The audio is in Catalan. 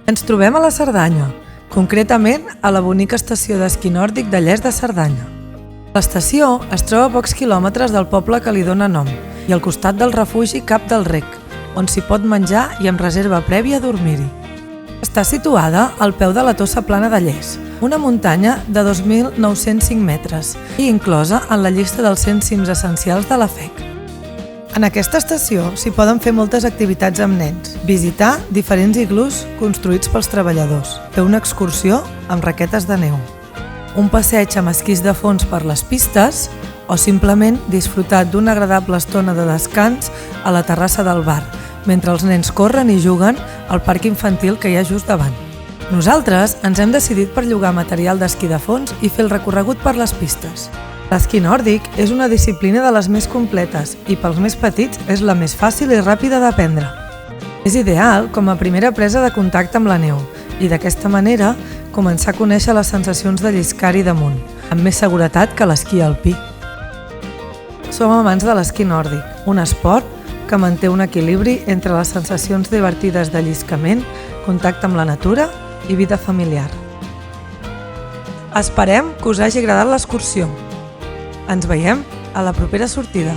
Ens trobem a la Cerdanya, concretament a la bonica estació d'esquí nòrdic de Lles de Cerdanya. L'estació es troba a pocs quilòmetres del poble que li dóna nom i al costat del refugi Cap del Rec, on s'hi pot menjar i amb reserva prèvia dormir-hi. Està situada al peu de la Tossa Plana de Lles, una muntanya de 2.905 metres i inclosa en la llista dels 100 cims essencials de la FEC. En aquesta estació s'hi poden fer moltes activitats amb nens, visitar diferents iglús construïts pels treballadors, fer una excursió amb raquetes de neu, un passeig amb esquís de fons per les pistes o simplement disfrutar d'una agradable estona de descans a la terrassa del bar, mentre els nens corren i juguen al parc infantil que hi ha just davant. Nosaltres ens hem decidit per llogar material d'esquí de fons i fer el recorregut per les pistes. L'esquí nòrdic és una disciplina de les més completes i pels més petits és la més fàcil i ràpida d'aprendre. És ideal com a primera presa de contacte amb la neu i d'aquesta manera començar a conèixer les sensacions de lliscar-hi damunt, amb més seguretat que l'esquí alpí. Som amants de l'esquí nòrdic, un esport que manté un equilibri entre les sensacions divertides de lliscament, contacte amb la natura i vida familiar. Esperem que us hagi agradat l'excursió. Ens veiem a la propera sortida.